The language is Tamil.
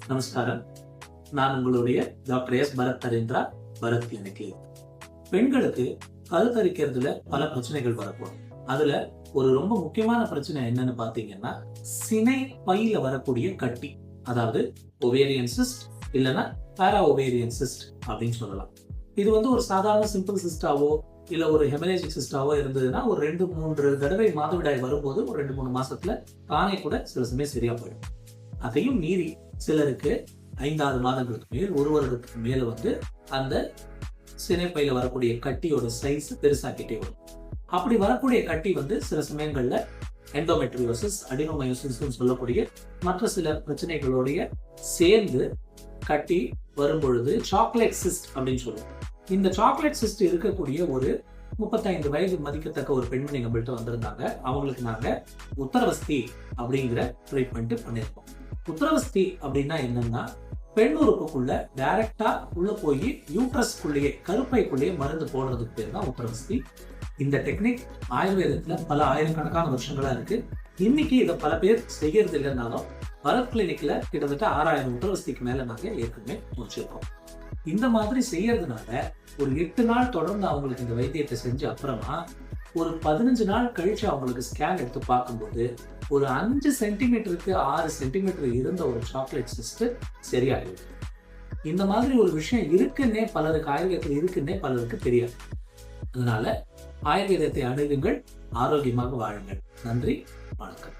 நமஸ்காரம். நான் உங்களுடைய டாக்டர் எஸ் பரத் நரேந்திரா, பரத் கிளினிக்கில். பெண்களுக்கு கருத்தரிக்கிறதுல பல பிரச்சனைகள் வரக்கூடும். அதுல ஒரு ரொம்ப முக்கியமான பிரச்சனை என்னன்னு பாத்தீங்கன்னா, சினை பையில வரக்கூடிய கட்டி, அதாவது ஒவேரியன் சிஸ்ட் இல்லைன்னா பாரா ஒவேரியன் சிஸ்ட் அப்படின்னு சொல்லலாம். இது ஒரு சாதாரண சிம்பிள் சிஸ்டாவோ இல்ல ஒரு ஹெமரேஜிக் சிஸ்டாவோ இருந்ததுன்னா ஒரு 2-3 தடவை மாதவிடாய் வரும்போது ஒரு 2-3 மாசத்துல தானே கூட சில சமயம் சரியா போயிடும். அதையும் மீறி சிலருக்கு 5-6 மாதங்களுக்கு மேல், 1 வருடத்துக்கு மேல அந்த சினைப்பையில வரக்கூடிய கட்டியோட சைஸ் பெருசாக்கிட்டே வரும். அப்படி வரக்கூடிய கட்டி சில சமயங்கள்ல எண்டோமெட்ரியோசிஸ், அடினோமயோசிஸ் சொல்லக்கூடிய மற்ற சில பிரச்சனைகளோடைய சேர்ந்து கட்டி வரும்பொழுது சாக்லேட் சிஸ்ட் அப்படின்னு சொல்லுவோம். இந்த சாக்லேட் சிஸ்ட் இருக்கக்கூடிய ஒரு 35 வயது மதிக்கத்தக்க ஒரு பெண்மணி நம்மள்ட்ட வந்திருந்தாங்க. அவங்களுக்கு நாங்க உத்தரவஸ்தி அப்படிங்கிற ட்ரீட்மெண்ட் பண்ணியிருக்கோம். உத்தரவஸ்தி அப்படின்னா என்னன்னா, பெண் உறுப்புக்குள்ள டைரக்டா உள்ள போய் யூட்ரஸ்குள்ளேயே, கருப்பைக்குள்ளேயே மருந்து போடுறதுக்கு பேர் தான் உத்தரவஸ்தி. இந்த டெக்னிக் ஆயுர்வேதத்துல பல ஆயிரக்கணக்கான வருஷங்களா இருக்கு. இன்னைக்கு இதை பல பேர் செய்யறது இல்லைன்னாலும் பரத் கிளினிக்ல கிட்டத்தட்ட 6000 உத்தரவஸ்திக்கு மேல நாங்க ஏற்கனவே முடிச்சிருக்கோம். இந்த மாதிரி செய்யறதுனால ஒரு 8 நாள் தொடர்ந்து அவங்களுக்கு இந்த வைத்தியத்தை செஞ்ச அப்புறமா ஒரு 15 நாள் கழிச்சு அவங்களுக்கு ஸ்கேன் எடுத்து பார்க்கும்போது ஒரு 5 சென்டிமீட்டருக்கு 6 சென்டிமீட்டர் இருந்த ஒரு சாக்லேட் சிஸ்ட் சரியாயிடுது. இந்த மாதிரி ஒரு விஷயம் இருக்குன்னே பலருக்கு, ஆயுர்வேதத்தில் இருக்குன்னே பலருக்கு தெரியாது. அதனால ஆயுர்வேதத்தை அணுகுங்கள், ஆரோக்கியமாக வாழுங்கள். நன்றி, வணக்கம்.